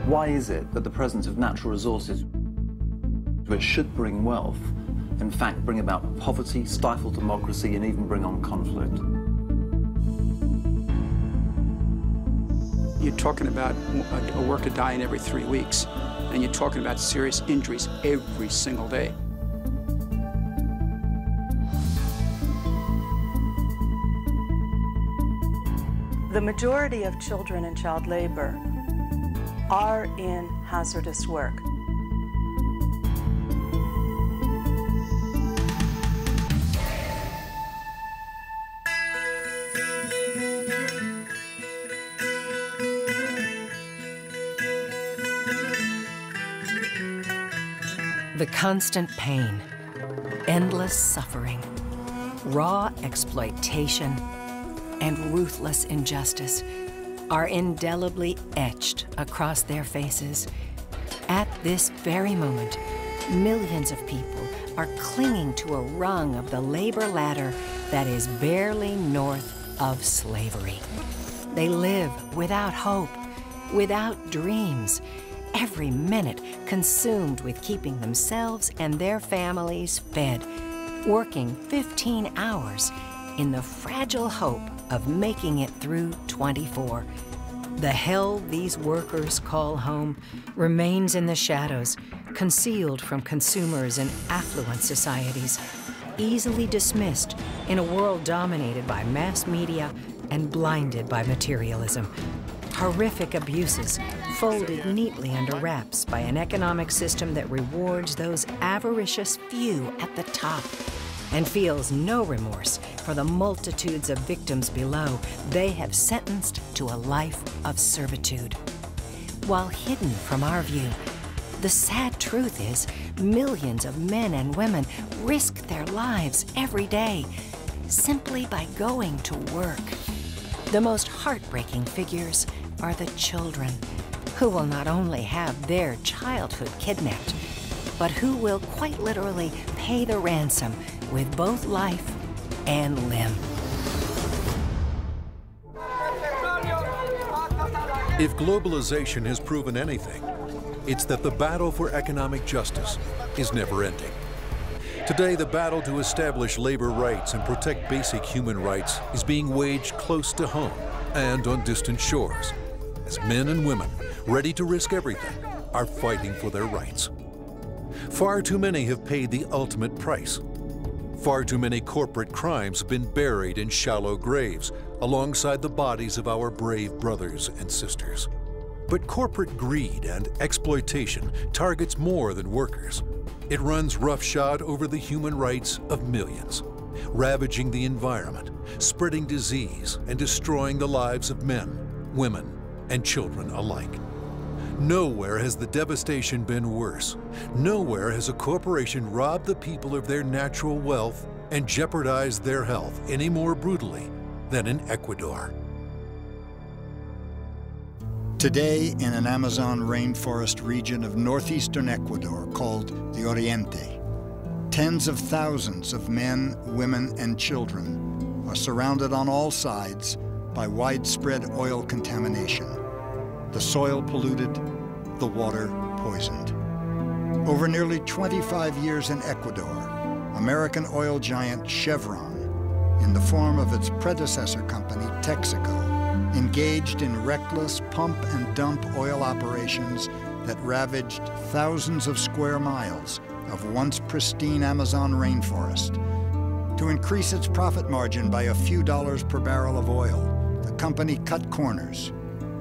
Why is it that the presence of natural resources, which should bring wealth, in fact bring about poverty, stifle democracy, and even bring on conflict? You're talking about a worker dying every 3 weeks, and you're talking about serious injuries every single day. The majority of children in child labor are in hazardous work. The constant pain, endless suffering, raw exploitation, and ruthless injustice are indelibly etched across their faces. At this very moment, millions of people are clinging to a rung of the labor ladder that is barely north of slavery. They live without hope, without dreams, every minute consumed with keeping themselves and their families fed, working 15 hours in the fragile hope of making it through 24. The hell these workers call home remains in the shadows, concealed from consumers in affluent societies, easily dismissed in a world dominated by mass media and blinded by materialism. Horrific abuses folded neatly under wraps by an economic system that rewards those avaricious few at the top and feels no remorse for the multitudes of victims below they have sentenced to a life of servitude. While hidden from our view, the sad truth is millions of men and women risk their lives every day simply by going to work. The most heartbreaking figures are the children, who will not only have their childhood kidnapped, but who will quite literally pay the ransom with both life and limb. If globalization has proven anything, it's that the battle for economic justice is never ending. Today, the battle to establish labor rights and protect basic human rights is being waged close to home and on distant shores, as men and women, ready to risk everything, are fighting for their rights. Far too many have paid the ultimate price. Far too many corporate crimes have been buried in shallow graves alongside the bodies of our brave brothers and sisters. But corporate greed and exploitation targets more than workers. It runs roughshod over the human rights of millions, ravaging the environment, spreading disease, and destroying the lives of men, women, and children alike. Nowhere has the devastation been worse. Nowhere has a corporation robbed the people of their natural wealth and jeopardized their health any more brutally than in Ecuador. Today, in an Amazon rainforest region of northeastern Ecuador called the Oriente, tens of thousands of men, women, and children are surrounded on all sides by widespread oil contamination. The soil polluted, the water poisoned. Over nearly 25 years in Ecuador, American oil giant Chevron, in the form of its predecessor company, Texaco, engaged in reckless pump and dump oil operations that ravaged thousands of square miles of once pristine Amazon rainforest. To increase its profit margin by a few dollars per barrel of oil, the company cut corners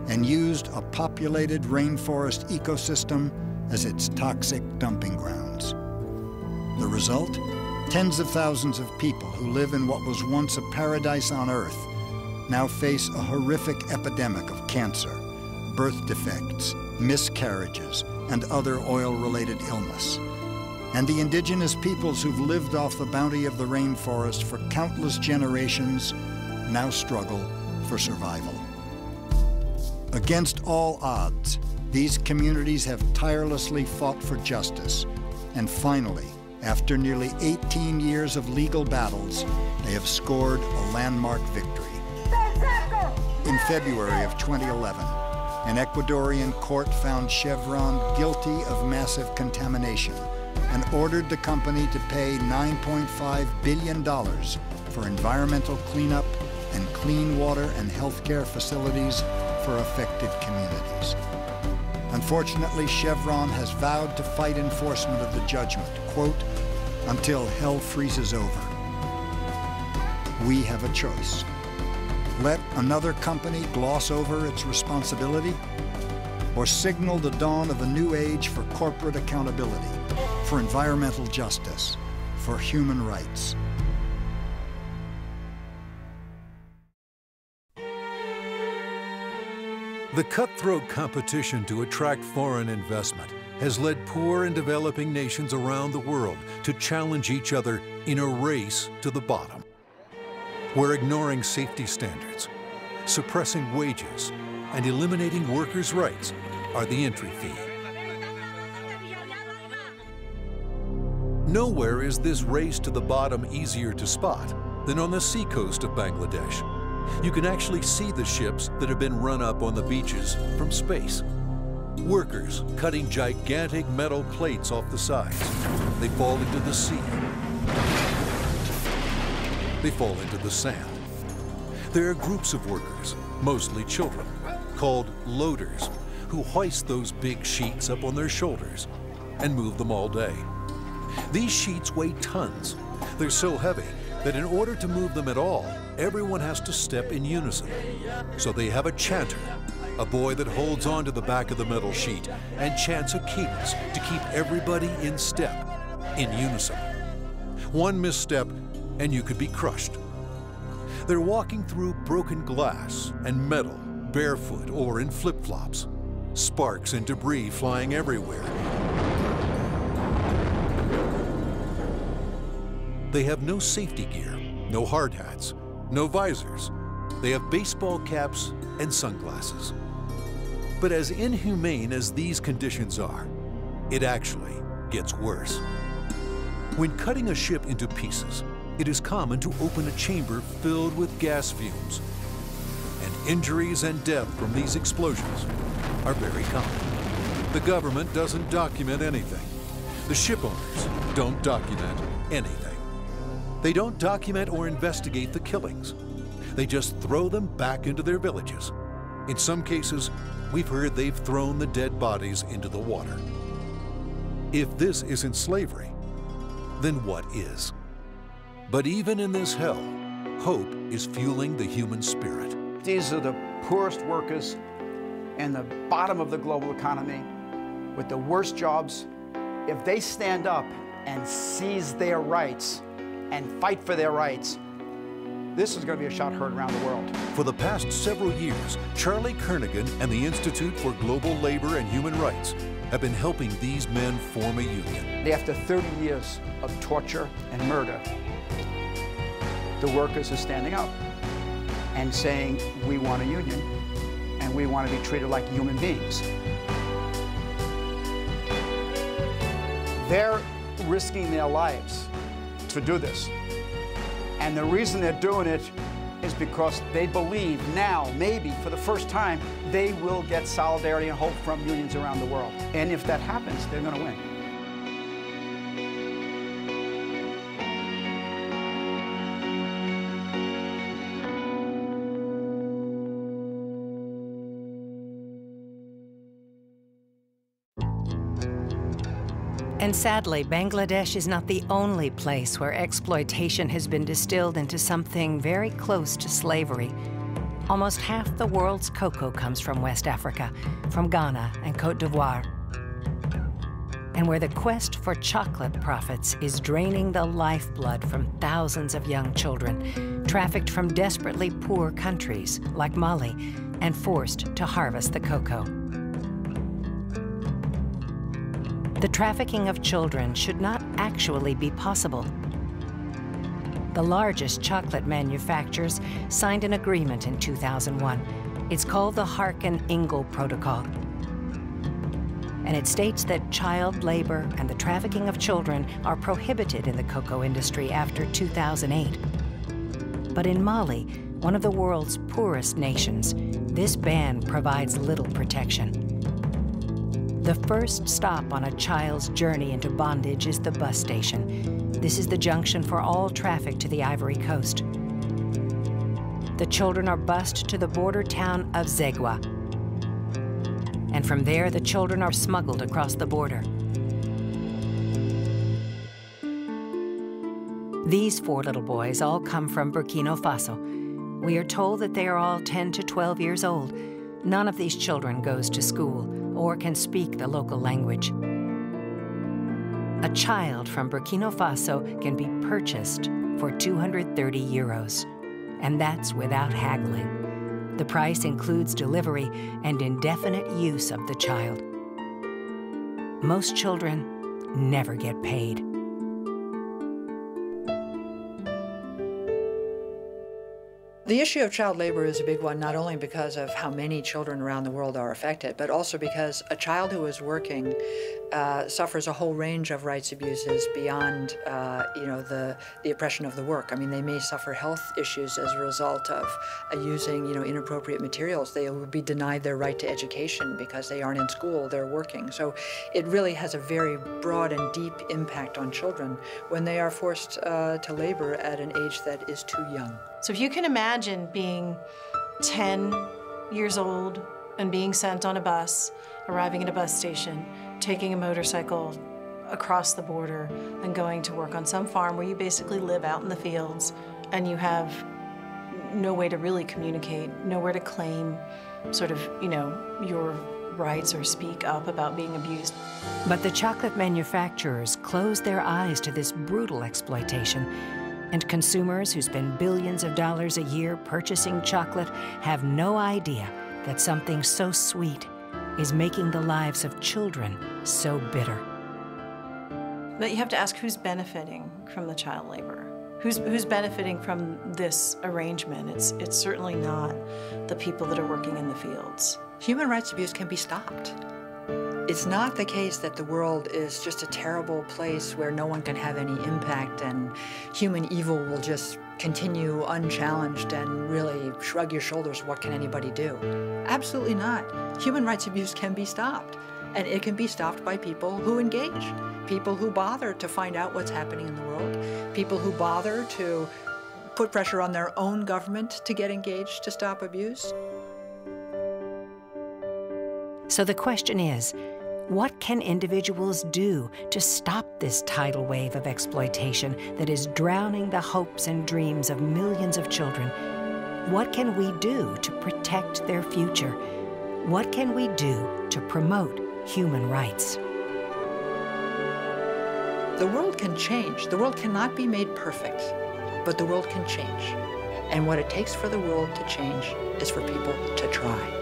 and used a populated rainforest ecosystem as its toxic dumping grounds. The result? Tens of thousands of people who live in what was once a paradise on Earth now face a horrific epidemic of cancer, birth defects, miscarriages, and other oil-related illness. And the indigenous peoples who've lived off the bounty of the rainforest for countless generations now struggle for survival. Against all odds, these communities have tirelessly fought for justice, and finally, after nearly 18 years of legal battles, they have scored a landmark victory. In February of 2011, an Ecuadorian court found Chevron guilty of massive contamination and ordered the company to pay $9.5 billion for environmental cleanup and clean water and healthcare facilities for affected communities. Unfortunately, Chevron has vowed to fight enforcement of the judgment, quote, until hell freezes over. We have a choice. Let another company gloss over its responsibility, or signal the dawn of a new age for corporate accountability, for environmental justice, for human rights. The cutthroat competition to attract foreign investment has led poor and developing nations around the world to challenge each other in a race to the bottom, where ignoring safety standards, suppressing wages, and eliminating workers' rights are the entry fee. Nowhere is this race to the bottom easier to spot than on the seacoast of Bangladesh. You can actually see the ships that have been run up on the beaches from space. Workers cutting gigantic metal plates off the sides. They fall into the sea. They fall into the sand. There are groups of workers, mostly children, called loaders, who hoist those big sheets up on their shoulders and move them all day. These sheets weigh tons. They're so heavy that in order to move them at all, everyone has to step in unison. So they have a chanter, a boy that holds on to the back of the metal sheet and chants a cadence to keep everybody in step, in unison. One misstep and you could be crushed. They're walking through broken glass and metal, barefoot or in flip-flops. Sparks and debris flying everywhere. They have no safety gear, no hard hats, no visors. They have baseball caps and sunglasses. But as inhumane as these conditions are, it actually gets worse. When cutting a ship into pieces, it is common to open a chamber filled with gas fumes. And injuries and death from these explosions are very common. The government doesn't document anything. The ship owners don't document anything. They don't document or investigate the killings. They just throw them back into their villages. In some cases, we've heard they've thrown the dead bodies into the water. If this isn't slavery, then what is? But even in this hell, hope is fueling the human spirit. These are the poorest workers in the bottom of the global economy with the worst jobs. If they stand up and seize their rights and fight for their rights, this is going to be a shot heard around the world. For the past several years, Charlie Kernighan and the Institute for Global Labor and Human Rights have been helping these men form a union. After 30 years of torture and murder, the workers are standing up and saying, we want a union and we want to be treated like human beings. They're risking their lives to do this. And the reason they're doing it is because they believe now, maybe for the first time, they will get solidarity and hope from unions around the world. And if that happens, they're going to win. And sadly, Bangladesh is not the only place where exploitation has been distilled into something very close to slavery. Almost half the world's cocoa comes from West Africa, from Ghana and Côte d'Ivoire. And where the quest for chocolate profits is draining the lifeblood from thousands of young children, trafficked from desperately poor countries like Mali, and forced to harvest the cocoa. The trafficking of children should not actually be possible. The largest chocolate manufacturers signed an agreement in 2001. It's called the Harkin-Engel Protocol. And it states that child labor and the trafficking of children are prohibited in the cocoa industry after 2008. But in Mali, one of the world's poorest nations, this ban provides little protection. The first stop on a child's journey into bondage is the bus station. This is the junction for all traffic to the Ivory Coast. The children are bused to the border town of Zegwa. And from there, the children are smuggled across the border. These 4 little boys all come from Burkina Faso. We are told that they are all 10 to 12 years old. None of these children goes to school or can speak the local language. A child from Burkina Faso can be purchased for 230 euros, and that's without haggling. The price includes delivery and indefinite use of the child. Most children never get paid. The issue of child labor is a big one, not only because of how many children around the world are affected, but also because a child who is working suffers a whole range of rights abuses beyond, the oppression of the work. I mean, they may suffer health issues as a result of using, inappropriate materials. They will be denied their right to education because they aren't in school, they're working. So it really has a very broad and deep impact on children when they are forced to labor at an age that is too young. So if you can imagine being 10 years old and being sent on a bus, arriving at a bus station, taking a motorcycle across the border and going to work on some farm where you basically live out in the fields and you have no way to really communicate, nowhere to claim sort of, your rights or speak up about being abused. But the chocolate manufacturers close their eyes to this brutal exploitation. And consumers who spend billions of dollars a year purchasing chocolate have no idea that something so sweet is making the lives of children so bitter. But you have to ask who's benefiting from the child labor? Who's benefiting from this arrangement? It's certainly not the people that are working in the fields. Human rights abuse can be stopped. It's not the case that the world is just a terrible place where no one can have any impact and human evil will just continue unchallenged and really shrug your shoulders, what can anybody do? Absolutely not. Human rights abuse can be stopped. And it can be stopped by people who engage, people who bother to find out what's happening in the world, people who bother to put pressure on their own government to get engaged to stop abuse. So the question is, what can individuals do to stop this tidal wave of exploitation that is drowning the hopes and dreams of millions of children? What can we do to protect their future? What can we do to promote human rights? The world can change. The world cannot be made perfect, but the world can change. And what it takes for the world to change is for people to try.